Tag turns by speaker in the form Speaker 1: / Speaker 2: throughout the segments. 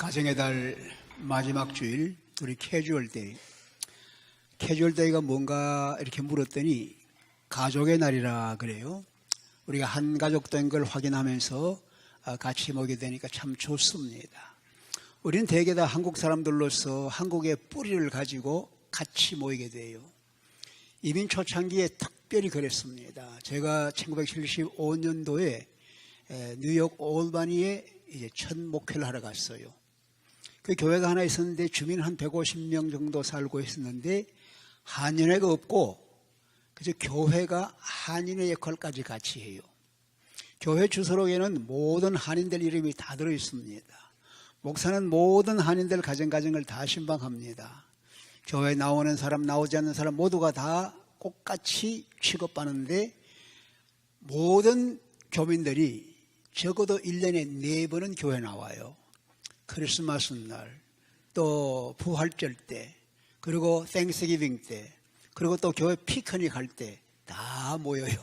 Speaker 1: 가정의 달 마지막 주일, 우리 캐주얼데이. 캐주얼데이가 뭔가 이렇게 물었더니 가족의 날이라 그래요. 우리가 한 가족 된 걸 확인하면서 같이 모이게 되니까 참 좋습니다. 우리는 대개 다 한국 사람들로서 한국의 뿌리를 가지고 같이 모이게 돼요. 이민 초창기에 특별히 그랬습니다. 제가 1975년도에 뉴욕 올바니에 이제 첫 목회를 하러 갔어요. 그 교회가 하나 있었는데 주민 한 150명 정도 살고 있었는데 한인회가 없고 그저 교회가 한인회 역할까지 같이 해요. 교회 주소록에는 모든 한인들 이름이 다 들어 있습니다. 목사는 모든 한인들 가정을 다 신방합니다. 교회 나오는 사람 나오지 않는 사람 모두가 다 똑같이 취급받는데 모든 교민들이 적어도 1년에 4번은 교회 나와요. 크리스마스 날, 또 부활절 때, 그리고 땡스기빙 때, 그리고 또 교회 피크닉 할 때 다 모여요.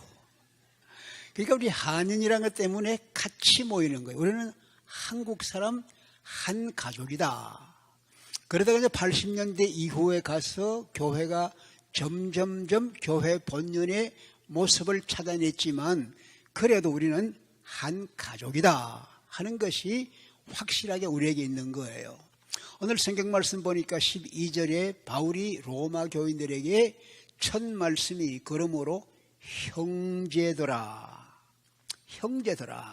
Speaker 1: 그러니까 우리 한인이라는 것 때문에 같이 모이는 거예요. 우리는 한국 사람 한 가족이다. 그러다가 이제 80년대 이후에 가서 교회가 점점점 교회 본연의 모습을 찾아냈지만 그래도 우리는 한 가족이다 하는 것이 확실하게 우리에게 있는 거예요. 오늘 성경 말씀 보니까 12절에 바울이 로마 교인들에게 첫 말씀이 그러므로 형제들아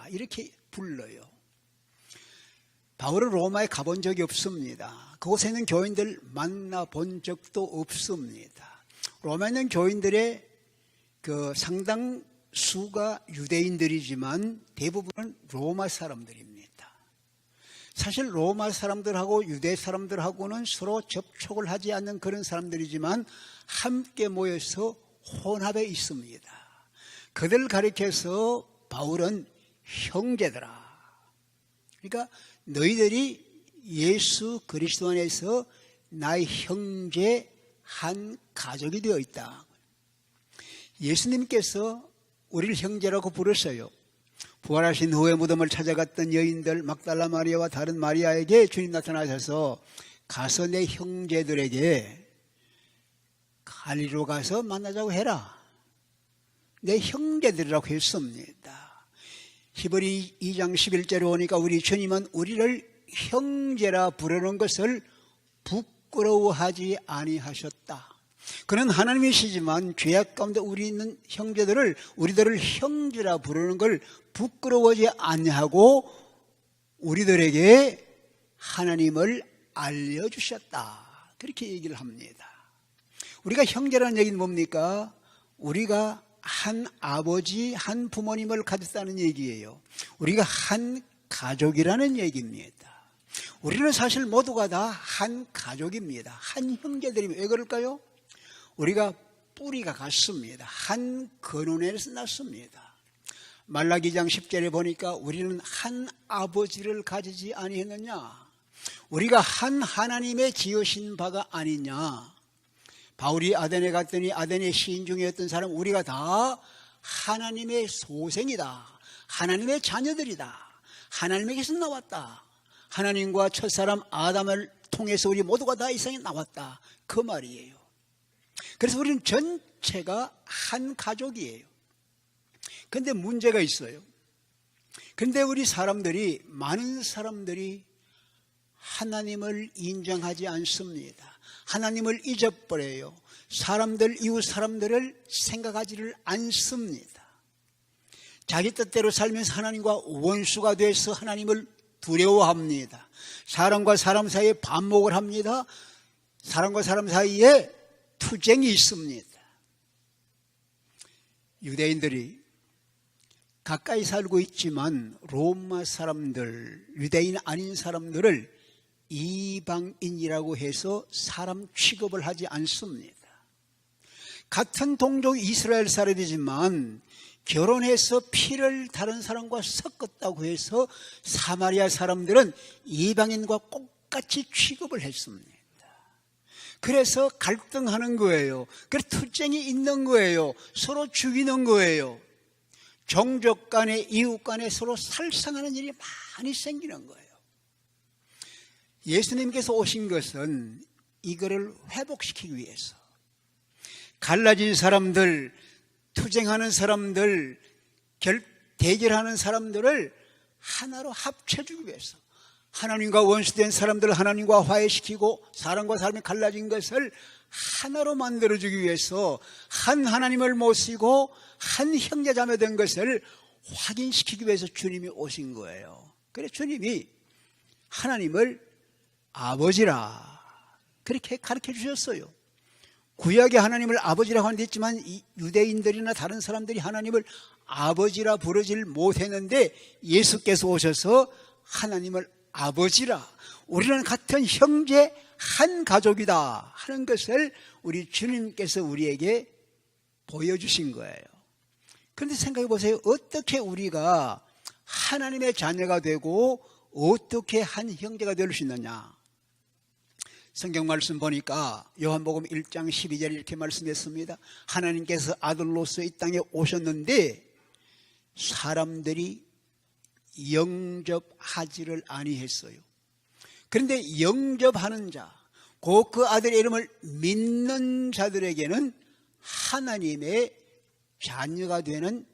Speaker 1: 이렇게 불러요. 바울은 로마에 가본 적이 없습니다. 그곳에 있는 교인들 만나본 적도 없습니다. 로마에 있는 교인들의 그 상당 수가 유대인들이지만 대부분은 로마 사람들입니다. 사실 로마 사람들하고 유대 사람들하고는 서로 접촉을 하지 않는 그런 사람들이지만 함께 모여서 혼합에 있습니다. 그들을 가리켜서 바울은 형제들아. 그러니까 너희들이 예수 그리스도 안에서 나의 형제 한 가족이 되어 있다. 예수님께서 우리를 형제라고 부르셨어요. 부활하신 후에 무덤을 찾아갔던 여인들 막달라 마리아와 다른 마리아에게 주님 나타나셔서 가서 내 형제들에게 갈리로 가서 만나자고 해라. 내 형제들이라고 했습니다. 히브리 2장 11절에 오니까 우리 주님은 우리를 형제라 부르는 것을 부끄러워하지 아니하셨다. 그는 하나님이시지만 죄악 가운데 우리는 우리들을 형제라 부르는 걸 부끄러워하지 아니하고 우리들에게 하나님을 알려주셨다. 그렇게 얘기를 합니다. 우리가 형제라는 얘기는 뭡니까? 우리가 한 아버지, 한 부모님을 가졌다는 얘기예요. 우리가 한 가족이라는 얘기입니다. 우리는 사실 모두가 다 한 가족입니다. 한 형제들입니다. 왜 그럴까요? 우리가 뿌리가 같습니다. 한 근원에서 났습니다. 말라기 2장 10절에 보니까 우리는 한 아버지를 가지지 아니했느냐? 우리가 한 하나님의 지으신 바가 아니냐? 바울이 아덴에 갔더니 아덴의 시인 중에 어떤 사람 우리가 다 하나님의 소생이다. 하나님의 자녀들이다. 하나님에게서 나왔다. 하나님과 첫사람 아담을 통해서 우리 모두가 다 이 세상에 나왔다. 그 말이에요. 그래서 우리는 전체가 한 가족이에요. 그런데 문제가 있어요. 그런데 우리 많은 사람들이 하나님을 인정하지 않습니다. 하나님을 잊어버려요. 이웃 사람들을 생각하지를 않습니다. 자기 뜻대로 살면서 하나님과 원수가 돼서 하나님을 두려워합니다. 사람과 사람 사이에 반목을 합니다. 사람과 사람 사이에 투쟁이 있습니다. 유대인들이 가까이 살고 있지만 로마 사람들, 유대인 아닌 사람들을 이방인이라고 해서 사람 취급을 하지 않습니다. 같은 동족 이스라엘 사람이지만 결혼해서 피를 다른 사람과 섞었다고 해서 사마리아 사람들은 이방인과 똑같이 취급을 했습니다. 그래서 갈등하는 거예요. 그래서 투쟁이 있는 거예요. 서로 죽이는 거예요. 종족 간에 이웃 간에 서로 살상하는 일이 많이 생기는 거예요. 예수님께서 오신 것은 이거를 회복시키기 위해서, 갈라진 사람들, 투쟁하는 사람들, 대결하는 사람들을 하나로 합쳐주기 위해서, 하나님과 원수된 사람들을 하나님과 화해시키고 사람과 사람이 갈라진 것을 하나로 만들어주기 위해서 한 하나님을 모시고 한 형제자매 된 것을 확인시키기 위해서 주님이 오신 거예요. 그래서 주님이 하나님을 아버지라 그렇게 가르쳐 주셨어요. 구약의 하나님을 아버지라고 하는 데 있지만 이 유대인들이나 다른 사람들이 하나님을 아버지라 부르질 못했는데 예수께서 오셔서 하나님을 아버지라, 우리는 같은 형제 한 가족이다 하는 것을 우리 주님께서 우리에게 보여주신 거예요. 그런데 생각해 보세요. 어떻게 우리가 하나님의 자녀가 되고 어떻게 한 형제가 될 수 있느냐. 성경 말씀 보니까 요한복음 1장 12절에 이렇게 말씀했습니다. 하나님께서 아들로서 이 땅에 오셨는데 사람들이 영접하지를 아니했어요. 그런데 영접하는 자, 곧 그 아들의 이름을 믿는 자들에게는 하나님의 자녀가 되는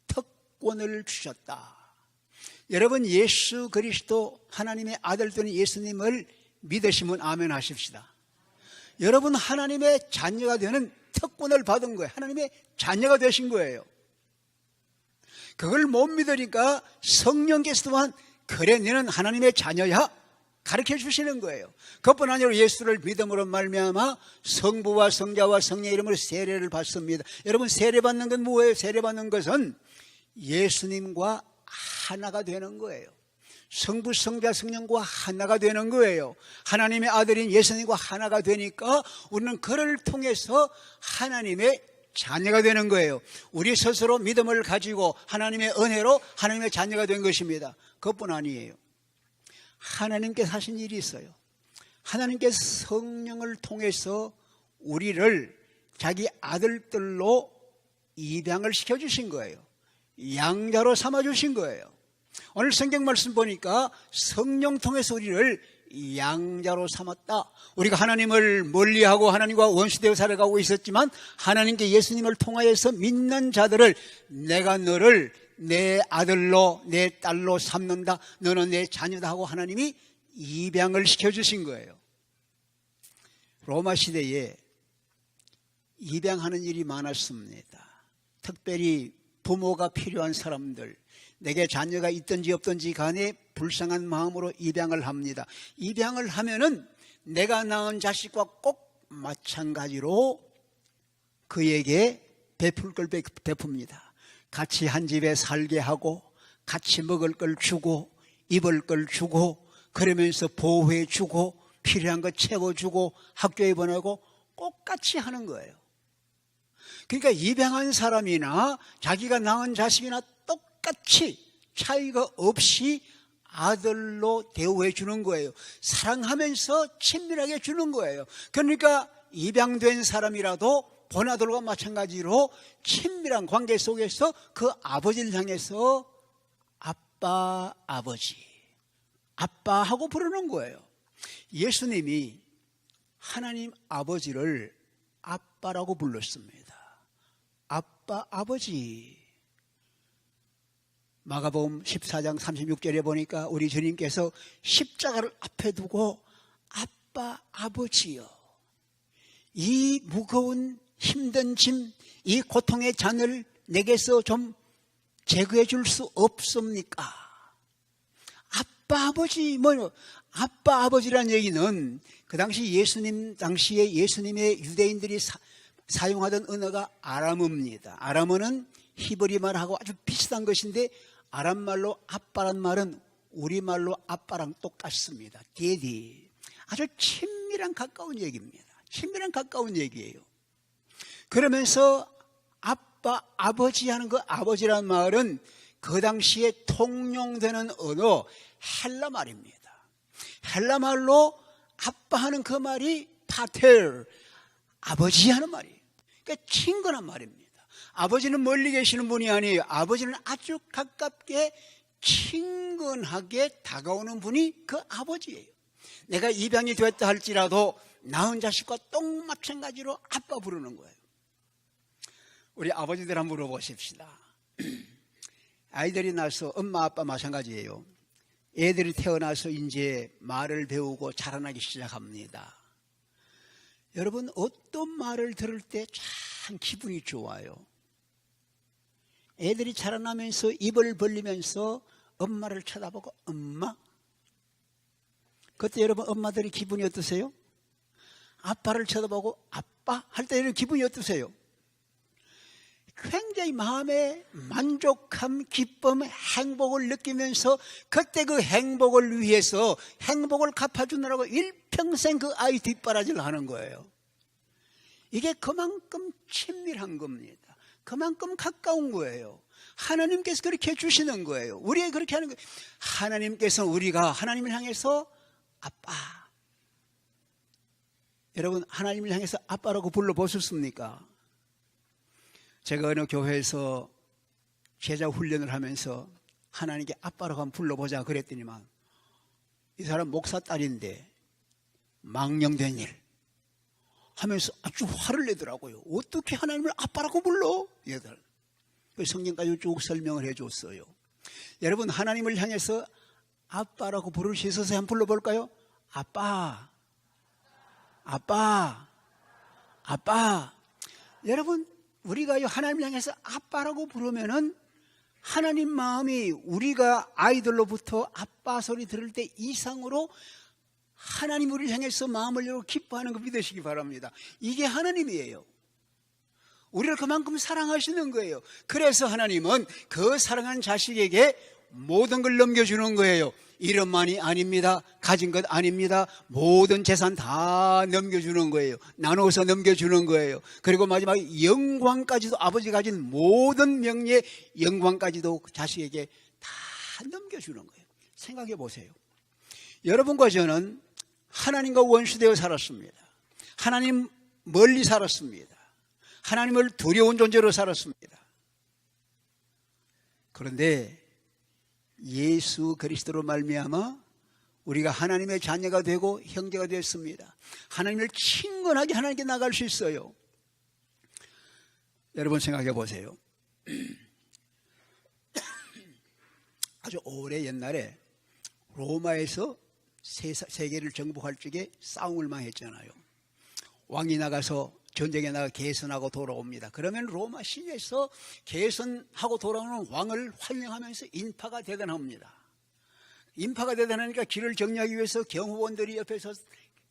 Speaker 1: 특권을 주셨다. 여러분, 예수 그리스도 하나님의 아들 되는 예수님을 믿으시면 아멘 하십시다. 여러분, 하나님의 자녀가 되는 특권을 받은 거예요. 하나님의 자녀가 되신 거예요. 그걸 못 믿으니까 성령께서 또한 그래 너는 하나님의 자녀야 가르쳐 주시는 거예요. 그뿐 아니라 예수를 믿음으로 말미암아 성부와 성자와 성령의 이름으로 세례를 받습니다. 여러분, 세례받는 건 뭐예요? 세례받는 것은 예수님과 하나가 되는 거예요. 성부, 성자, 성령과 하나가 되는 거예요. 하나님의 아들인 예수님과 하나가 되니까 우리는 그를 통해서 하나님의 자녀가 되는 거예요. 우리 스스로 믿음을 가지고 하나님의 은혜로 하나님의 자녀가 된 것입니다. 그것뿐 아니에요. 하나님께서 하신 일이 있어요. 하나님께서 성령을 통해서 우리를 자기 아들들로 입양을 시켜주신 거예요. 양자로 삼아주신 거예요. 오늘 성경 말씀 보니까 성령 통해서 우리를 양자로 삼았다. 우리가 하나님을 멀리하고 하나님과 원수되어 살아가고 있었지만 하나님께 예수님을 통하여서 믿는 자들을 내가 너를 내 아들로 내 딸로 삼는다, 너는 내 자녀다 하고 하나님이 입양을 시켜주신 거예요. 로마 시대에 입양하는 일이 많았습니다. 특별히 부모가 필요한 사람들, 내게 자녀가 있든지 없든지 간에 불쌍한 마음으로 입양을 합니다. 입양을 하면은 내가 낳은 자식과 꼭 마찬가지로 그에게 베풀 걸 베풉니다. 같이 한 집에 살게 하고 같이 먹을 걸 주고 입을 걸 주고 그러면서 보호해 주고 필요한 거 채워주고 학교에 보내고 꼭 같이 하는 거예요. 그러니까 입양한 사람이나 자기가 낳은 자식이나 똑같이 차이가 없이 아들로 대우해 주는 거예요. 사랑하면서 친밀하게 주는 거예요. 그러니까 입양된 사람이라도 본아들과 마찬가지로 친밀한 관계 속에서 그 아버지를 향해서 아빠, 아버지, 아빠하고 부르는 거예요. 예수님이 하나님 아버지를 아빠라고 불렀습니다. 아빠, 아버지. 마가복음 14장 36절에 보니까 우리 주님께서 십자가를 앞에 두고 아빠, 아버지여, 이 무거운 힘든 짐, 이 고통의 잔을 내게서 좀 제거해 줄 수 없습니까? 아빠, 아버지, 아빠, 아버지란 얘기는 그 당시 당시에 예수님의 유대인들이 사용하던 언어가 아람어입니다. 아람어는 히브리 말하고 아주 비슷한 것인데 아람말로 아빠란 말은 우리말로 아빠랑 똑같습니다. 데디. 아주 친밀한 가까운 얘기입니다. 친밀한 가까운 얘기예요. 그러면서 아빠, 아버지 하는 그 아버지란 말은 그 당시에 통용되는 언어 헬라 말입니다. 헬라 말로 아빠 하는 그 말이 파텔, 아버지 하는 말이에요. 그러니까 친근한 말입니다. 아버지는 멀리 계시는 분이 아니에요. 아버지는 아주 가깝게 친근하게 다가오는 분이 그 아버지예요. 내가 입양이 되었다 할지라도 낳은 자식과 똑 마찬가지로 아빠 부르는 거예요. 우리 아버지들 한번 물어보십시다. 아이들이 나서 엄마 아빠 마찬가지예요. 애들이 태어나서 이제 말을 배우고 자라나기 시작합니다. 여러분, 어떤 말을 들을 때 참 기분이 좋아요. 애들이 자라나면서 입을 벌리면서 엄마를 쳐다보고 엄마? 그때 여러분 엄마들이 기분이 어떠세요? 아빠를 쳐다보고 아빠? 할 때 이런 기분이 어떠세요? 굉장히 마음에 만족함, 기쁨, 행복을 느끼면서 그때 그 행복을 위해서 행복을 갚아주느라고 일평생 그 아이 뒷바라지를 하는 거예요. 이게 그만큼 친밀한 겁니다. 그만큼 가까운 거예요. 하나님께서 그렇게 해주시는 거예요. 우리가 그렇게 하는 거예요. 하나님께서 우리가 하나님을 향해서 아빠. 여러분, 하나님을 향해서 아빠라고 불러보셨습니까? 제가 어느 교회에서 제자 훈련을 하면서 하나님께 아빠라고 한번 불러보자 그랬더니만 이 사람 목사 딸인데 망령된 일 하면서 아주 화를 내더라고요. 어떻게 하나님을 아빠라고 불러? 얘들. 성경까지 쭉 설명을 해줬어요. 여러분, 하나님을 향해서 아빠라고 부를 수 있어서 한번 불러볼까요? 아빠, 아빠, 아빠. 여러분, 우리가 하나님을 향해서 아빠라고 부르면은 하나님 마음이 우리가 아이들로부터 아빠 소리 들을 때 이상으로 하나님 우리를 향해서 마음을 열고 기뻐하는 거 믿으시기 바랍니다. 이게 하나님이에요. 우리를 그만큼 사랑하시는 거예요. 그래서 하나님은 그 사랑하는 자식에게 모든 걸 넘겨주는 거예요. 이름만이 아닙니다. 가진 것 아닙니다. 모든 재산 다 넘겨주는 거예요. 나눠서 넘겨주는 거예요. 그리고 마지막에 영광까지도, 아버지 가진 모든 명예의 영광까지도 자식에게 다 넘겨주는 거예요. 생각해 보세요. 여러분과 저는 하나님과 원수되어 살았습니다. 하나님 멀리 살았습니다. 하나님을 두려운 존재로 살았습니다. 그런데 예수 그리스도로 말미암아 우리가 하나님의 자녀가 되고 형제가 되었습니다. 하나님을 친근하게 하나님께 나갈 수 있어요. 여러분 생각해 보세요. 아주 오래 옛날에 로마에서 세계를 정복할 적에 싸움을 많이 했잖아요. 왕이 나가서 전쟁에 나가 개선하고 돌아옵니다. 그러면 로마 시내에서 개선하고 돌아오는 왕을 환영하면서 인파가 대단합니다. 인파가 대단하니까 길을 정리하기 위해서 경호원들이 옆에서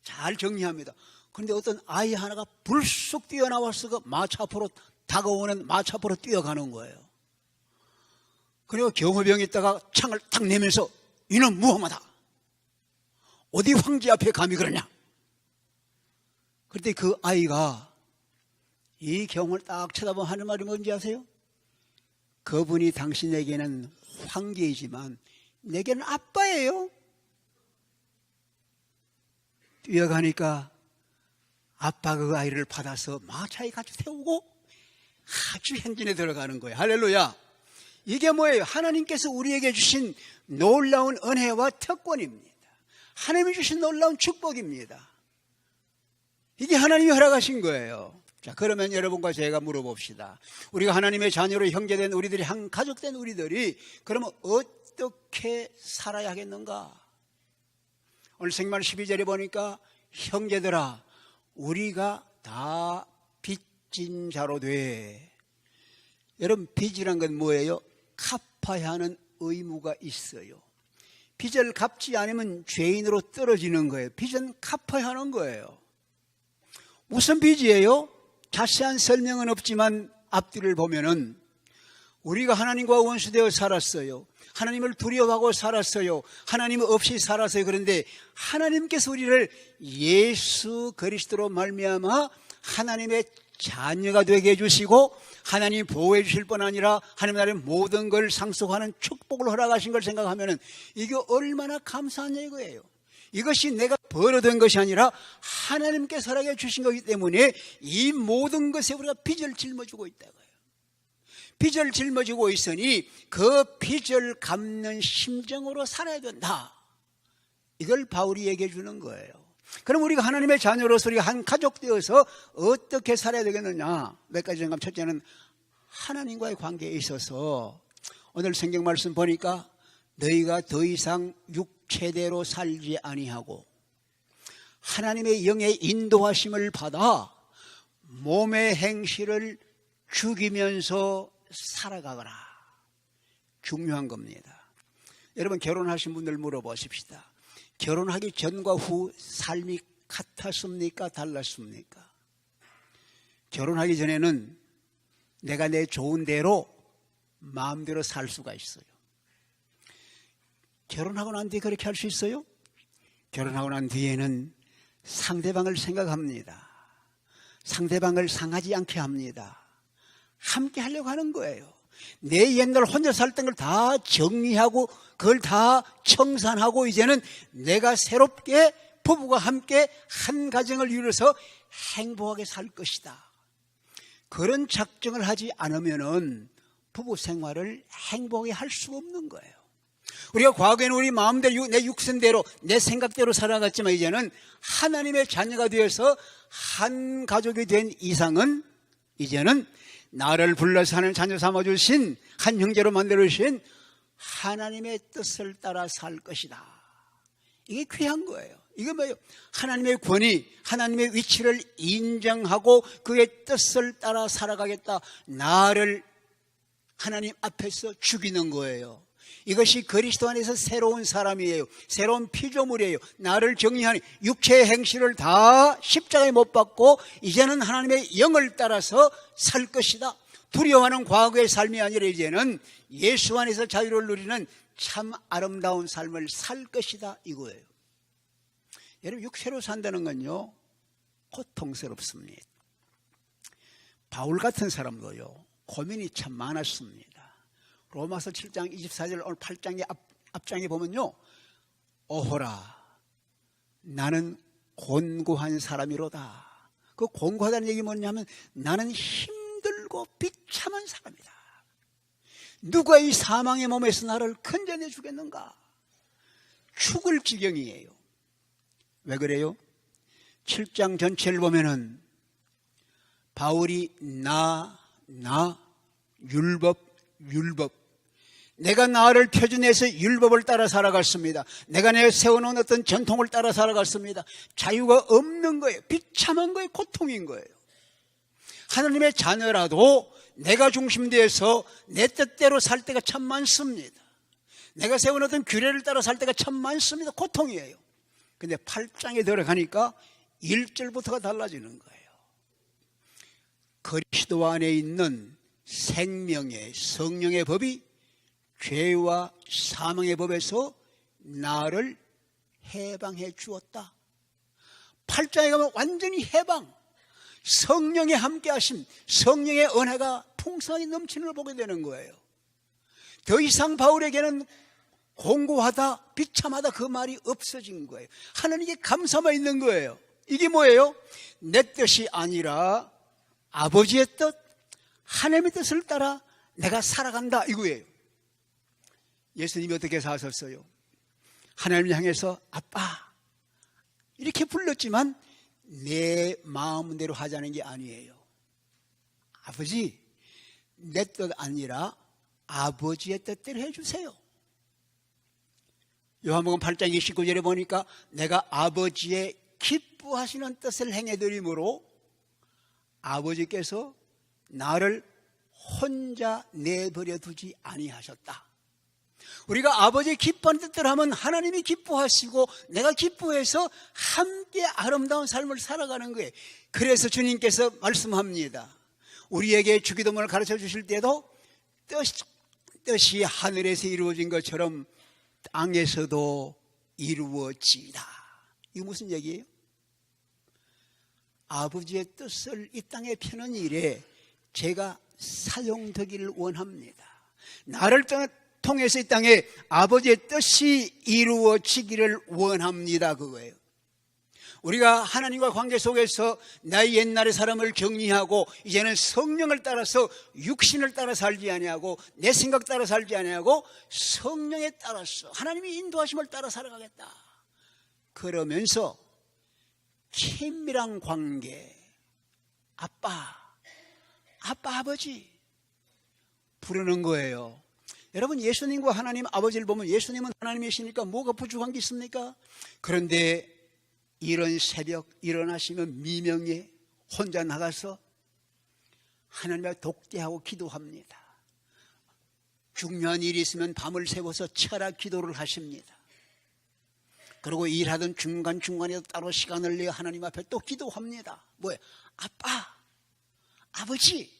Speaker 1: 잘 정리합니다. 그런데 어떤 아이 하나가 불쑥 뛰어나와서 그 마차 앞으로 다가오는 마차 앞으로 뛰어가는 거예요. 그리고 경호병이 있다가 창을 탁 내면서 이는 무엄하다. 어디 황제 앞에 감히 그러냐. 그런데 그 아이가 이 경을 딱 쳐다보면 하는 말이 뭔지 아세요? 그분이 당신에게는 황제이지만 내게는 아빠예요. 뛰어가니까 아빠가 그 아이를 받아서 마차에 같이 태우고 아주 행진에 들어가는 거예요. 할렐루야. 이게 뭐예요? 하나님께서 우리에게 주신 놀라운 은혜와 특권입니다. 하나님이 주신 놀라운 축복입니다. 이게 하나님이 허락하신 거예요. 자, 그러면 여러분과 제가 물어봅시다. 우리가 하나님의 자녀로 형제된 우리들이, 한 가족된 우리들이 그러면 어떻게 살아야 하겠는가? 오늘 생말 12절에 보니까 형제들아 우리가 다 빚진 자로 돼. 여러분, 빚이란 건 뭐예요? 갚아야 하는 의무가 있어요. 빚을 갚지 않으면 죄인으로 떨어지는 거예요. 빚은 갚아야 하는 거예요. 무슨 빚이에요? 자세한 설명은 없지만 앞뒤를 보면은 우리가 하나님과 원수되어 살았어요. 하나님을 두려워하고 살았어요. 하나님 없이 살았어요. 그런데 하나님께서 우리를 예수 그리스도로 말미암아 하나님의 자녀가 되게 해주시고 하나님이 보호해 주실 뿐 아니라 하나님 나라의 모든 걸 상속하는 축복을 허락하신 걸 생각하면 이게 얼마나 감사한 얘기예요. 이것이 내가 벌어둔 것이 아니라 하나님께서 허락해 주신 것이기 때문에 이 모든 것에 우리가 빚을 짊어지고 있다고요. 빚을 짊어지고 있으니 그 빚을 갚는 심정으로 살아야 된다. 이걸 바울이 얘기해 주는 거예요. 그럼 우리가 하나님의 자녀로서 우리가 한 가족 되어서 어떻게 살아야 되겠느냐? 몇 가지 생각. 첫째는 하나님과의 관계에 있어서 오늘 성경 말씀 보니까 너희가 더 이상 육체대로 살지 아니하고 하나님의 영의 인도하심을 받아 몸의 행실을 죽이면서 살아가거라. 중요한 겁니다. 여러분 결혼하신 분들 물어보십시다. 결혼하기 전과 후 삶이 같았습니까? 달랐습니까? 결혼하기 전에는 내가 내 좋은 대로 마음대로 살 수가 있어요. 결혼하고 난 뒤에 그렇게 할 수 있어요? 결혼하고 난 뒤에는 상대방을 생각합니다. 상대방을 상하지 않게 합니다. 함께 하려고 하는 거예요. 내 옛날 혼자 살던 걸 다 정리하고 그걸 다 청산하고 이제는 내가 새롭게 부부가 함께 한 가정을 이루어서 행복하게 살 것이다. 그런 작정을 하지 않으면은 부부 생활을 행복하게 할 수가 없는 거예요. 우리가 과거에는 우리 마음대로 내 육신대로 내 생각대로 살아갔지만 이제는 하나님의 자녀가 되어서 한 가족이 된 이상은 이제는 나를 불러서 하는 자녀 삼아주신 한 형제로 만들어주신 하나님의 뜻을 따라 살 것이다. 이게 귀한 거예요. 이게 뭐예요? 하나님의 권위, 하나님의 위치를 인정하고 그의 뜻을 따라 살아가겠다. 나를 하나님 앞에서 죽이는 거예요. 이것이 그리스도 안에서 새로운 사람이에요. 새로운 피조물이에요. 나를 정리하는 육체의 행실을 다 십자가에 못 박고 이제는 하나님의 영을 따라서 살 것이다. 두려워하는 과거의 삶이 아니라 이제는 예수 안에서 자유를 누리는 참 아름다운 삶을 살 것이다 이거예요. 여러분 육체로 산다는 건요 고통스럽습니다. 바울 같은 사람도요 고민이 참 많았습니다. 로마서 7장 24절 오늘 8장의 앞장에 보면요 오호라 나는 곤고한 사람이로다. 그 곤고하다는 얘기 뭐냐면 나는 힘들고 비참한 사람이다. 누가 이 사망의 몸에서 나를 건져내 주겠는가? 죽을 지경이에요. 왜 그래요? 7장 전체를 보면은 바울이 율법 내가 나를 표준해서 율법을 따라 살아갔습니다. 내가 내 세워놓은 어떤 전통을 따라 살아갔습니다. 자유가 없는 거예요. 비참한 거예요. 고통인 거예요. 하나님의 자녀라도 내가 중심되어서 내 뜻대로 살 때가 참 많습니다. 내가 세워놓은 규례를 따라 살 때가 참 많습니다. 고통이에요. 근데 8장에 들어가니까 1절부터가 달라지는 거예요. 그리스도 안에 있는 생명의 성령의 법이 죄와 사망의 법에서 나를 해방해 주었다. 8장에 가면 완전히 해방, 성령의 함께하심, 성령의 은혜가 풍성하게 넘치는 걸 보게 되는 거예요. 더 이상 바울에게는 공고하다, 비참하다 그 말이 없어진 거예요. 하나님께 감사만 있는 거예요. 이게 뭐예요? 내 뜻이 아니라 아버지의 뜻, 하나님의 뜻을 따라 내가 살아간다 이거예요. 예수님이 어떻게 사셨어요? 하나님을 향해서 아빠 이렇게 불렀지만 내 마음대로 하자는 게 아니에요. 아버지 내 뜻 아니라 아버지의 뜻대로 해주세요. 요한복음 8장 29절에 보니까 내가 아버지의 기뻐하시는 뜻을 행해드리므로 아버지께서 나를 혼자 내버려 두지 아니하셨다. 우리가 아버지의 기뻐하는 뜻대로 하면 하나님이 기뻐하시고 내가 기뻐해서 함께 아름다운 삶을 살아가는 거예요. 그래서 주님께서 말씀합니다. 우리에게 주기도문을 가르쳐 주실 때도 뜻이 하늘에서 이루어진 것처럼 땅에서도 이루어지다. 이게 무슨 얘기예요? 아버지의 뜻을 이 땅에 펴는 일에 제가 사용되기를 원합니다. 나를 통해서 이 땅에 아버지의 뜻이 이루어지기를 원합니다. 그거예요. 우리가 하나님과 관계 속에서 나의 옛날의 사람을 정리하고 이제는 성령을 따라서 육신을 따라 살지 아니하고 내 생각 따라 살지 아니하고 성령에 따라서 하나님이 인도하심을 따라 살아가겠다. 그러면서 친밀한 관계, 아빠, 아버지 부르는 거예요. 여러분, 예수님과 하나님 아버지를 보면 예수님은 하나님이시니까 뭐가 부족한 게 있습니까? 그런데 이런 새벽 일어나시면 미명에 혼자 나가서 하나님을 독대하고 기도합니다. 중요한 일이 있으면 밤을 새워서 철학 기도를 하십니다. 그리고 일하던 중간중간에 따로 시간을 내어 하나님 앞에 또 기도합니다. 뭐예요? 아빠, 아버지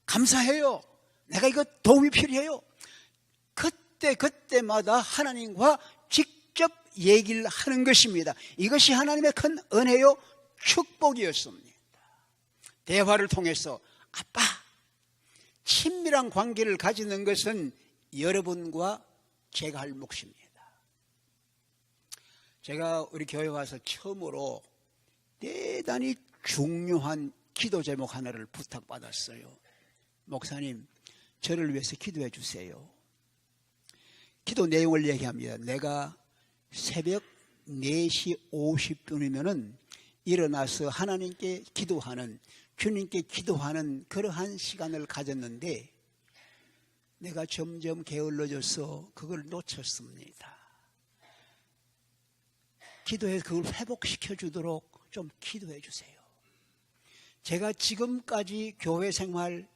Speaker 1: 감사해요. 내가 이거 도움이 필요해요. 그때마다 하나님과 직접 얘기를 하는 것입니다. 이것이 하나님의 큰 은혜요 축복이었습니다. 대화를 통해서 아빠, 친밀한 관계를 가지는 것은 여러분과 제가 할 몫입니다. 제가 우리 교회 와서 처음으로 대단히 중요한 기도 제목 하나를 부탁받았어요. 목사님, 저를 위해서 기도해 주세요. 기도 내용을 얘기합니다. 내가 새벽 4시 50분이면은 일어나서 하나님께 기도하는, 주님께 기도하는 그러한 시간을 가졌는데 내가 점점 게을러져서 그걸 놓쳤습니다. 기도해서 그걸 회복시켜 주도록 좀 기도해 주세요. 제가 지금까지 교회 생활,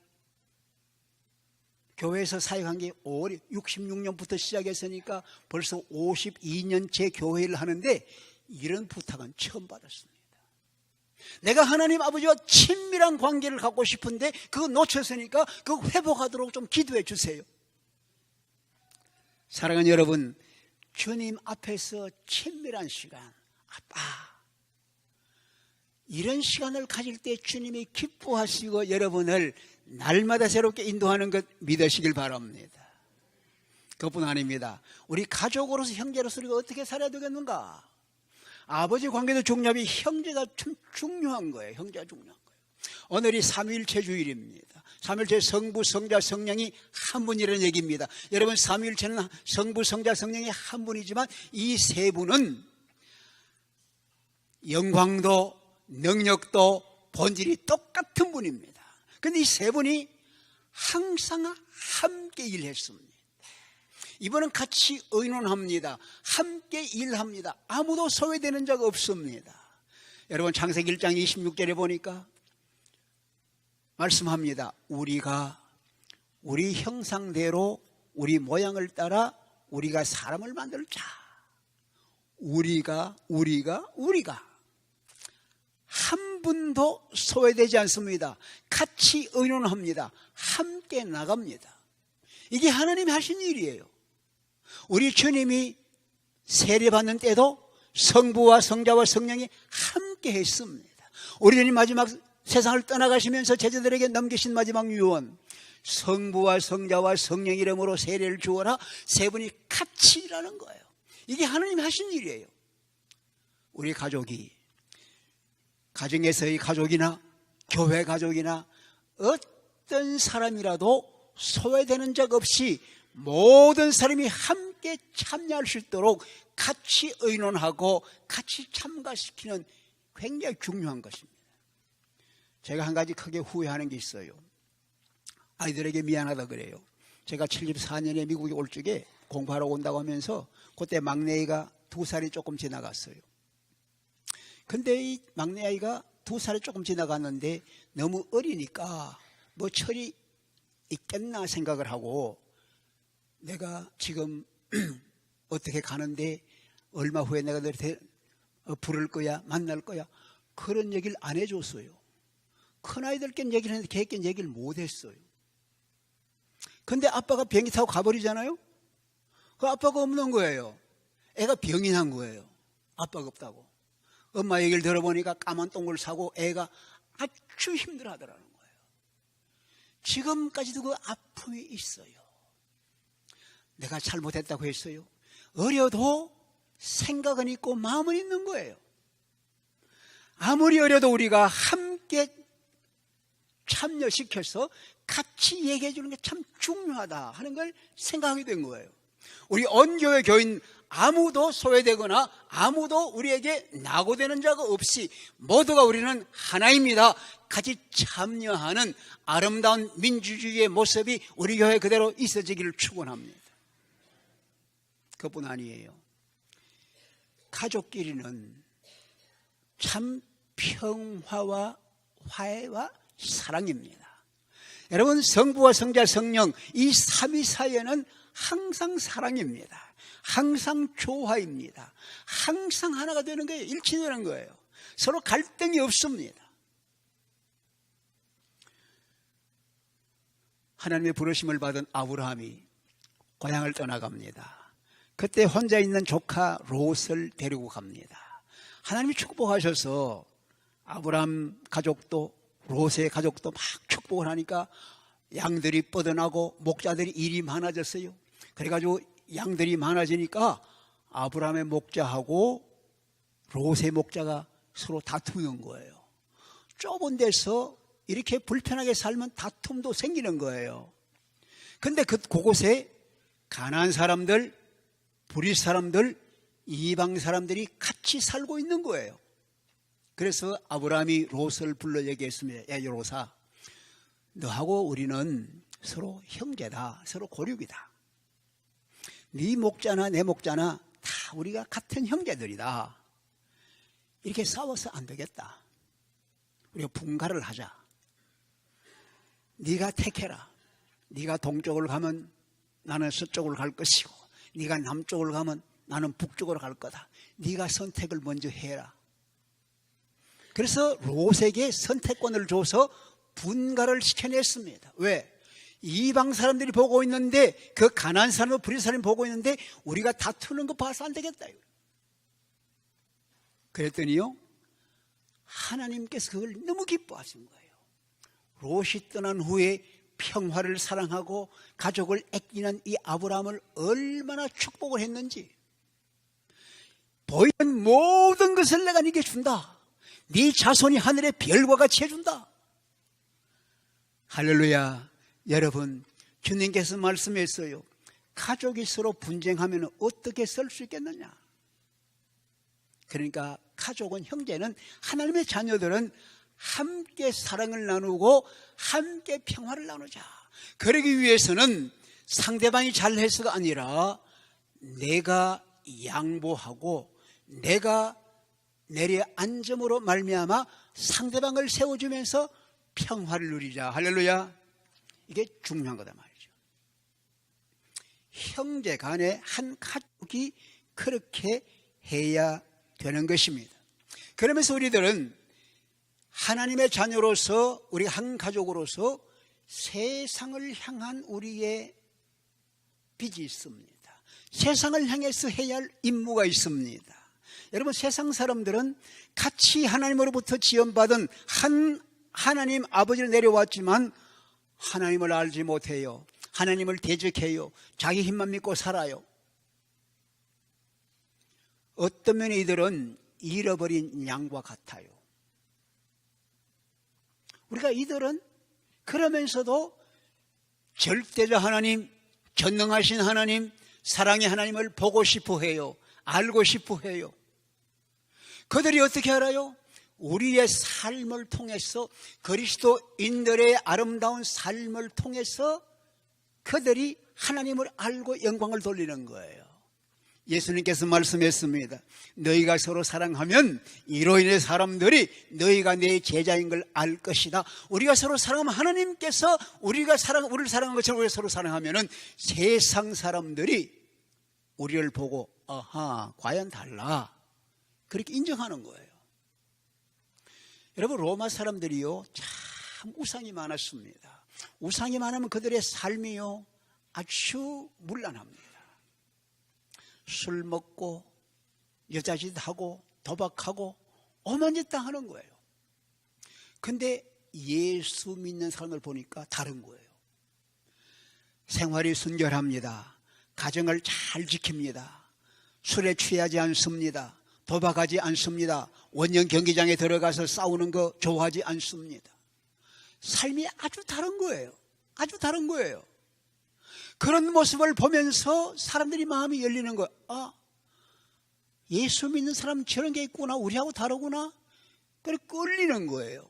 Speaker 1: 교회에서 사역한 게 66년부터 시작했으니까 벌써 52년째 교회를 하는데 이런 부탁은 처음 받았습니다. 내가 하나님 아버지와 친밀한 관계를 갖고 싶은데 그거 놓쳤으니까 그거 회복하도록 좀 기도해 주세요. 사랑하는 여러분, 주님 앞에서 친밀한 시간, 아빠, 이런 시간을 가질 때 주님이 기뻐하시고 여러분을 날마다 새롭게 인도하는 것 믿으시길 바랍니다. 그것뿐 아닙니다. 우리 가족으로서, 형제로서 우리가 어떻게 살아야 되겠는가? 아버지 관계도 중요하면 형제가 참 중요한 거예요. 형제가 중요한 거예요. 오늘이 삼위일체 주일입니다. 삼위일체 성부, 성자, 성령이 한 분이라는 얘기입니다. 여러분, 삼위일체는 성부, 성자, 성령이 한 분이지만 이 세 분은 영광도 능력도 본질이 똑같은 분입니다. 그런데 이 세 분이 항상 함께 일했습니다. 이번은 같이 의논합니다. 함께 일합니다. 아무도 소외되는 적 없습니다. 여러분, 창세기 1장 26절에 보니까 말씀합니다. 우리가 우리 형상대로 우리 모양을 따라 우리가 사람을 만들자. 우리가 한 분도 소외되지 않습니다. 같이 의논합니다. 함께 나갑니다. 이게 하나님이 하신 일이에요. 우리 주님이 세례받는 때도 성부와 성자와 성령이 함께 했습니다. 우리 주님 마지막 세상을 떠나가시면서 제자들에게 넘기신 마지막 유언, 성부와 성자와 성령 이름으로 세례를 주어라. 세 분이 같이 일하는 거예요. 이게 하나님이 하신 일이에요. 우리 가족이, 가정에서의 가족이나 교회 가족이나 어떤 사람이라도 소외되는 적 없이 모든 사람이 함께 참여할 수 있도록 같이 의논하고 같이 참가시키는 굉장히 중요한 것입니다. 제가 한 가지 크게 후회하는 게 있어요. 아이들에게 미안하다 그래요. 제가 74년에 미국에 올 적에 공부하러 온다고 하면서 그때 막내아이가 2살이 조금 지나갔어요. 근데 이 막내아이가 2살이 조금 지나갔는데 너무 어리니까 뭐 철이 있겠나 생각을 하고, 내가 지금 어떻게 가는데 얼마 후에 내가 너를 부를 거야, 만날 거야, 그런 얘기를 안 해줬어요. 큰아이들께는 얘기를 했는데 걔에게는 얘기를 못 했어요. 근데 아빠가 비행기 타고 가버리잖아요. 그 아빠가 없는 거예요. 애가 병이 난 거예요. 아빠가 없다고. 엄마 얘기를 들어보니까 까만 똥을 사고 애가 아주 힘들어하더라는 거예요. 지금까지도 그 아픔이 있어요. 내가 잘못했다고 했어요. 어려도 생각은 있고 마음은 있는 거예요. 아무리 어려도 우리가 함께 참여시켜서 같이 얘기해 주는 게 참 중요하다 하는 걸 생각하게 된 거예요. 우리 언교회 교인 아무도 소외되거나 아무도 우리에게 낙오되는 자가 없이 모두가 우리는 하나입니다. 같이 참여하는 아름다운 민주주의의 모습이 우리 교회 그대로 있어지기를 축원합니다. 그뿐 아니에요. 가족끼리는 참 평화와 화해와 사랑입니다. 여러분, 성부와 성자 성령 이 삼위사회는 항상 사랑입니다. 항상 조화입니다. 항상 하나가 되는 거예요. 일치되는 거예요. 서로 갈등이 없습니다. 하나님의 부르심을 받은 아브라함이 고향을 떠나갑니다. 그때 혼자 있는 조카 롯을 데리고 갑니다. 하나님이 축복하셔서 아브라함 가족도 롯의 가족도 막 축복을 하니까 양들이 뻗어나고 목자들이 일이 많아졌어요. 그래가지고 양들이 많아지니까 아브라함의 목자하고 롯의 목자가 서로 다투는 거예요. 좁은 데서 이렇게 불편하게 살면 다툼도 생기는 거예요. 근데 그곳에 가나안 사람들, 브릿 사람들, 이방 사람들이 같이 살고 있는 거예요. 그래서 아브라함이 롯을 불러 얘기했습니다. 야, 롯아, 너하고 우리는 서로 형제다. 서로 고륙이다. 네 목자나 내 목자나 다 우리가 같은 형제들이다. 이렇게 싸워서 안 되겠다. 우리가 분가를 하자. 네가 택해라. 네가 동쪽으로 가면 나는 서쪽으로 갈 것이고, 네가 남쪽으로 가면 나는 북쪽으로 갈 거다. 네가 선택을 먼저 해라. 그래서 롯에게 선택권을 줘서 분가를 시켜냈습니다. 왜? 이방 사람들이 보고 있는데, 그 가나안 사람과 브릿 사람이 보고 있는데 우리가 다투는 거 봐서 안 되겠다. 그랬더니요, 하나님께서 그걸 너무 기뻐하신 거예요. 롯이 떠난 후에 평화를 사랑하고 가족을 아끼는 이 아브라함을 얼마나 축복을 했는지. 보이는 모든 것을 내가 네게 준다. 네 자손이 하늘의 별과 같이 해준다. 할렐루야. 여러분, 주님께서 말씀했어요. 가족이 서로 분쟁하면 어떻게 살 수 있겠느냐. 그러니까 가족은, 형제는, 하나님의 자녀들은 함께 사랑을 나누고 함께 평화를 나누자. 그러기 위해서는 상대방이 잘해서가 아니라 내가 양보하고 내가 내려앉음으로 말미암아 상대방을 세워주면서 평화를 누리자. 할렐루야. 이게 중요한 거다 말이죠. 형제 간에 한 가족이 그렇게 해야 되는 것입니다. 그러면서 우리들은 하나님의 자녀로서, 우리 한 가족으로서 세상을 향한 우리의 빚이 있습니다. 세상을 향해서 해야 할 임무가 있습니다. 여러분, 세상 사람들은 같이 하나님으로부터 지원받은 하나님 아버지를 내려왔지만 하나님을 알지 못해요. 하나님을 대적해요. 자기 힘만 믿고 살아요. 어떤 면에 이들은 잃어버린 양과 같아요. 우리가 이들은 그러면서도 절대자 하나님, 전능하신 하나님, 사랑의 하나님을 보고 싶어 해요. 알고 싶어 해요. 그들이 어떻게 알아요? 우리의 삶을 통해서, 그리스도인들의 아름다운 삶을 통해서 그들이 하나님을 알고 영광을 돌리는 거예요. 예수님께서 말씀했습니다. 너희가 서로 사랑하면 이로 인해 사람들이 너희가 내 제자인 걸 알 것이다. 우리가 서로 사랑하면 하나님께서 우리를 사랑한 것처럼 우리가 서로 사랑하면은 세상 사람들이 우리를 보고 아하, 과연 달라, 그렇게 인정하는 거예요. 여러분, 로마 사람들이요 참 우상이 많았습니다. 우상이 많으면 그들의 삶이요 아주 문란합니다. 술 먹고 여자짓하고 도박하고 오만 짓 다 하는 거예요. 근데 예수 믿는 사람을 보니까 다른 거예요. 생활이 순결합니다. 가정을 잘 지킵니다. 술에 취하지 않습니다. 도박하지 않습니다. 원년 경기장에 들어가서 싸우는 거 좋아하지 않습니다. 삶이 아주 다른 거예요. 아주 다른 거예요. 그런 모습을 보면서 사람들이 마음이 열리는 거예요. 아, 예수 믿는 사람 저런 게 있구나, 우리하고 다르구나, 그래 끌리는 거예요.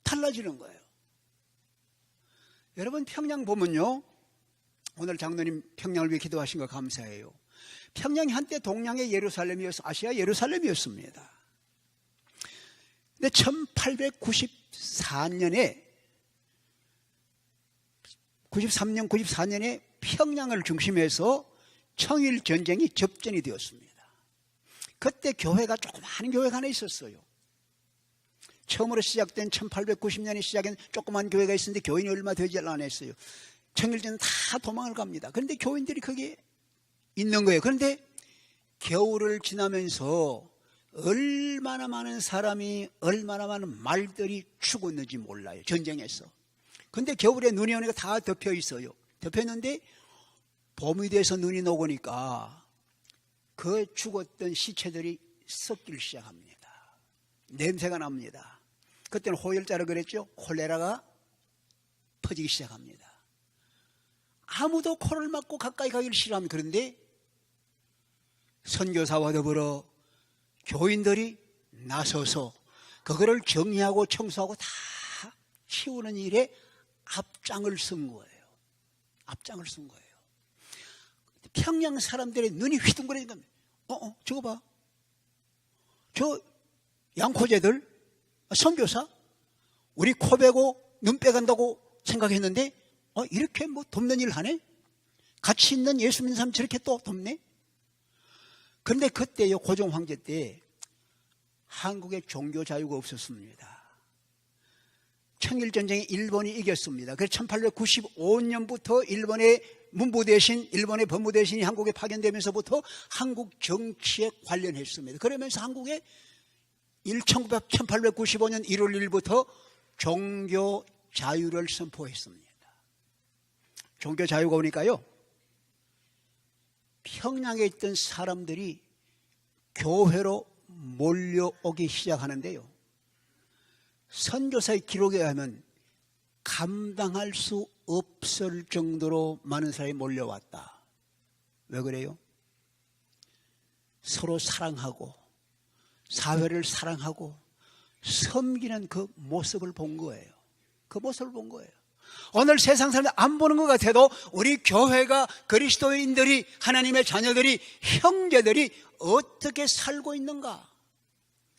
Speaker 1: 달라지는 거예요. 여러분 평양 보면요, 오늘 장로님 평양을 위해 기도하신 거 감사해요. 평양이 한때 동양의 예루살렘이어서 아시아 예루살렘이었습니다. 근데 1893년에 94년에 평양을 중심해서 청일 전쟁이 접전이 되었습니다. 그때 교회가 조그마한 교회가 하나 있었어요. 처음으로 시작된 1890년에 시작한 조그만 교회가 있었는데 교인이 얼마 되지 않았어요. 청일전은 다 도망을 갑니다. 그런데 교인들이 거기에 있는 거예요. 그런데 겨울을 지나면서 얼마나 많은 사람이, 얼마나 많은 말들이 죽었는지 몰라요. 전쟁에서. 근데 겨울에 눈이 오니까 다 덮여 있어요. 덮였는데 봄이 돼서 눈이 녹으니까 그 죽었던 시체들이 썩기 시작합니다. 냄새가 납니다. 그때는 호열자라 그랬죠. 콜레라가 퍼지기 시작합니다. 아무도 코를 막고 가까이 가기를 싫어합니다. 그런데 선교사와 더불어 교인들이 나서서 그거를 정리하고 청소하고 다 치우는 일에 앞장을 쓴 거예요. 앞장을 쓴 거예요. 평양 사람들의 눈이 휘둥그레니까 저거 봐. 저 양코제들 선교사 우리 코 베고 눈 빼간다고 생각했는데 이렇게 뭐 돕는 일 하네? 같이 있는 예수 믿는 사람 저렇게 또 돕네? 그런데 그때요, 고종 황제 때 한국에 종교 자유가 없었습니다. 청일전쟁에 일본이 이겼습니다. 그래서 1895년부터 일본의 문부 대신, 일본의 법무 대신이 한국에 파견되면서부터 한국 정치에 관련했습니다. 그러면서 한국에 1895년 1월 1일부터 종교 자유를 선포했습니다. 종교 자유가 오니까요, 평양에 있던 사람들이 교회로 몰려오기 시작하는데요, 선교사의 기록에 의하면 감당할 수 없을 정도로 많은 사람이 몰려왔다. 왜 그래요? 서로 사랑하고 사회를 사랑하고 섬기는 그 모습을 본 거예요. 그 모습을 본 거예요. 오늘 세상 사람들 안 보는 것 같아도 우리 교회가, 그리스도인들이, 하나님의 자녀들이, 형제들이 어떻게 살고 있는가,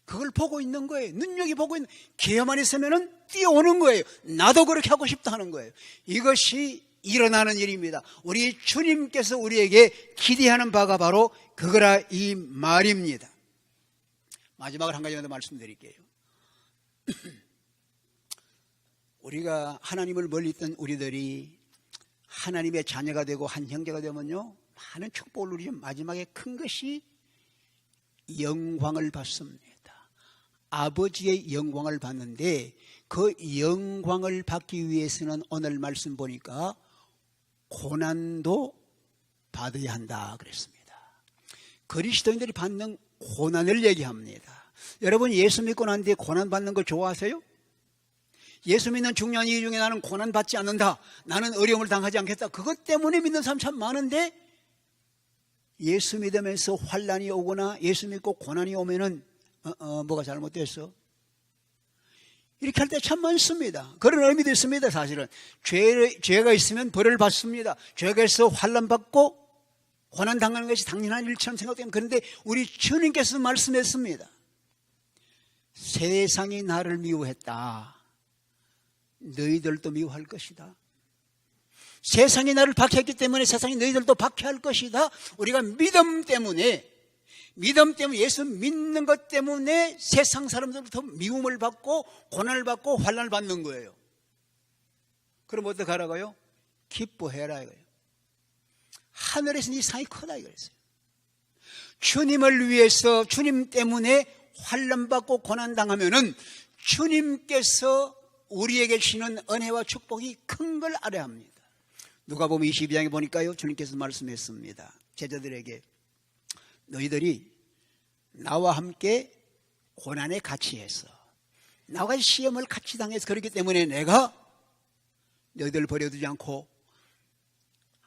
Speaker 1: 그걸 보고 있는 거예요. 눈여기 보고 있는, 기회만 있으면 뛰어오는 거예요. 나도 그렇게 하고 싶다 하는 거예요. 이것이 일어나는 일입니다. 우리 주님께서 우리에게 기대하는 바가 바로 그거라 이 말입니다. 마지막으로 한 가지 더 말씀드릴게요. 우리가 하나님을 멀리 있던 우리들이 하나님의 자녀가 되고 한 형제가 되면요, 많은 축복을 누리죠. 마지막에 큰 것이 영광을 받습니다. 아버지의 영광을 받는데 그 영광을 받기 위해서는 오늘 말씀 보니까 고난도 받아야 한다 그랬습니다. 그리스도인들이 받는 고난을 얘기합니다. 여러분 예수 믿고 난 뒤에 고난 받는 거 좋아하세요? 예수 믿는 중요한 이유 중에 나는 고난 받지 않는다, 나는 어려움을 당하지 않겠다, 그것 때문에 믿는 사람 참 많은데, 예수 믿으면서 환난이 오거나 예수 믿고 고난이 오면은 뭐가 잘못됐어? 이렇게 할 때 참 많습니다. 그런 의미도 있습니다. 사실은 죄가 있으면 벌을 받습니다. 죄가 있어 환난 받고 고난 당하는 것이 당연한 일처럼 생각되면, 그런데 우리 주님께서 말씀했습니다. 세상이 나를 미워했다, 너희들도 미워할 것이다. 세상이 나를 박해했기 때문에 세상이 너희들도 박해할 것이다. 우리가 믿음 때문에 예수 믿는 것 때문에 세상 사람들부터 미움을 받고 고난을 받고 환난을 받는 거예요. 그럼 어떻게 하라고요? 기뻐해라 이거예요. 하늘에서 네 상이 크다 이거였어요. 주님을 위해서, 주님 때문에 환난 받고 고난 당하면은 주님께서 우리에게 주시는 은혜와 축복이 큰 걸 알아야 합니다. 누가복음 22장에 보니까요, 주님께서 말씀했습니다. 제자들에게 너희들이 나와 함께 고난에 같이 해서, 나와 시험을 같이 당해서 그렇기 때문에 내가 너희들을 버려두지 않고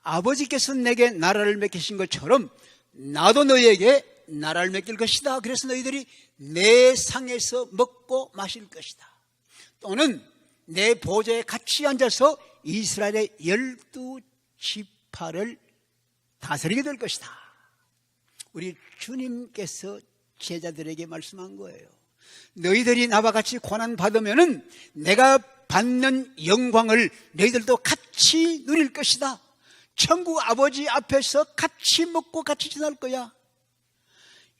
Speaker 1: 아버지께서 내게 나라를 맡기신 것처럼 나도 너희에게 나라를 맡길 것이다. 그래서 너희들이 내 상에서 먹고 마실 것이다. 또는 내 보좌에 같이 앉아서 이스라엘의 12지파를 다스리게 될 것이다. 우리 주님께서 제자들에게 말씀한 거예요. 너희들이 나와 같이 고난받으면은 내가 받는 영광을 너희들도 같이 누릴 것이다. 천국 아버지 앞에서 같이 먹고 같이 지낼 거야.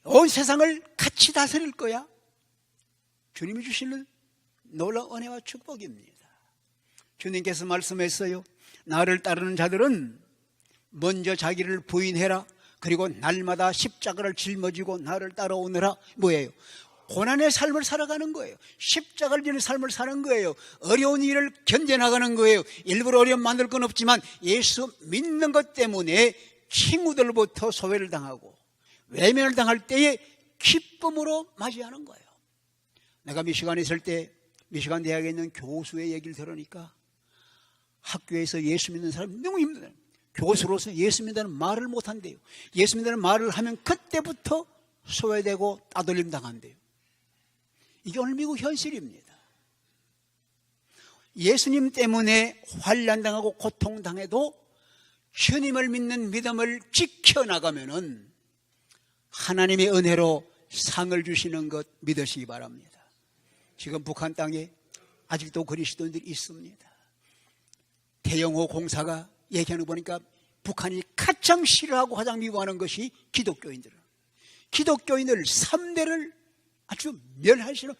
Speaker 1: 온 세상을 같이 다스릴 거야. 주님이 주시는 놀라운 은혜와 축복입니다. 주님께서 말씀했어요. 나를 따르는 자들은 먼저 자기를 부인해라. 그리고 날마다 십자가를 짊어지고 나를 따라오느라. 뭐예요? 고난의 삶을 살아가는 거예요. 십자가를 지는 삶을 사는 거예요. 어려운 일을 견뎌나가는 거예요. 일부러 어려움 만들 건 없지만 예수 믿는 것 때문에 친구들로부터 소외를 당하고 외면을 당할 때에 기쁨으로 맞이하는 거예요. 내가 미시간에 있을 때 미시간 대학에 있는 교수의 얘기를 들으니까 학교에서 예수 믿는 사람이 너무 힘들어요. 교수로서 예수 믿는다는 말을 못한대요. 예수 믿는다는 말을 하면 그때부터 소외되고 따돌림 당한대요. 이게 오늘 미국 현실입니다. 예수님 때문에 환난당하고 고통당해도 주님을 믿는 믿음을 지켜나가면은 하나님의 은혜로 상을 주시는 것 믿으시기 바랍니다. 지금 북한 땅에 아직도 그리스도인들이 있습니다. 대영호 공사가 얘기하는 거 보니까 북한이 가장 싫어하고 가장 미워하는 것이 기독교인들은. 기독교인을 3대를 아주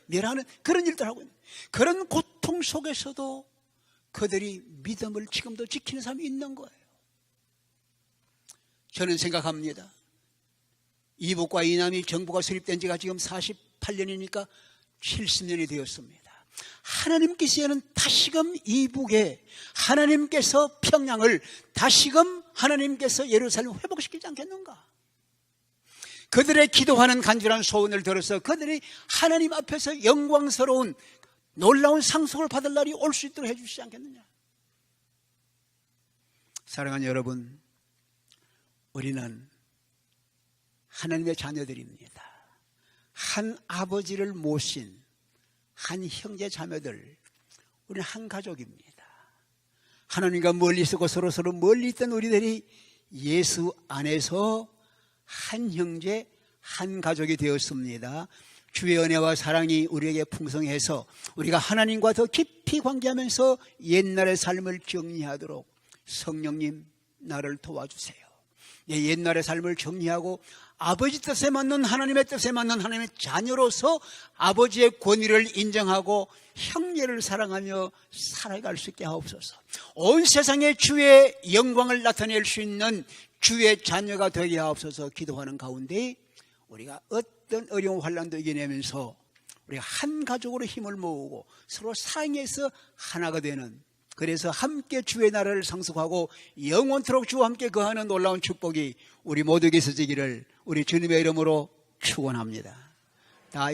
Speaker 1: 멸하는 그런 일들 하고 있는, 그런 고통 속에서도 그들이 믿음을 지금도 지키는 사람이 있는 거예요. 저는 생각합니다. 이북과 이남이 정부가 수립된 지가 지금 48년이니까 70년이 되었습니다. 하나님께서는 다시금 이북에, 하나님께서 평양을 다시금 하나님께서 예루살렘을 회복시키지 않겠는가? 그들의 기도하는 간절한 소원을 들어서 그들이 하나님 앞에서 영광스러운 놀라운 상속을 받을 날이 올 수 있도록 해주시지 않겠느냐? 사랑하는 여러분, 우리는 하나님의 자녀들입니다. 한 아버지를 모신 한 형제 자매들, 우리는 한 가족입니다. 하나님과 멀리 있고 서로 멀리 있던 우리들이 예수 안에서 한 형제, 한 가족이 되었습니다. 주의 은혜와 사랑이 우리에게 풍성해서 우리가 하나님과 더 깊이 관계하면서 옛날의 삶을 정리하도록 성령님 나를 도와주세요. 옛날의 삶을 정리하고 아버지 뜻에 맞는, 하나님의 뜻에 맞는 하나님의 자녀로서 아버지의 권위를 인정하고 형제를 사랑하며 살아갈 수 있게 하옵소서. 온 세상에 주의 영광을 나타낼 수 있는 주의 자녀가 되게 하옵소서. 기도하는 가운데 우리가 어떤 어려운 환난도 이겨내면서 우리가 한 가족으로 힘을 모으고 서로 사랑해서 하나가 되는, 그래서 함께 주의 나라를 상속하고 영원토록 주와 함께 거하는 놀라운 축복이 우리 모두에게 있어지기를 우리 주님의 이름으로 축원합니다. 다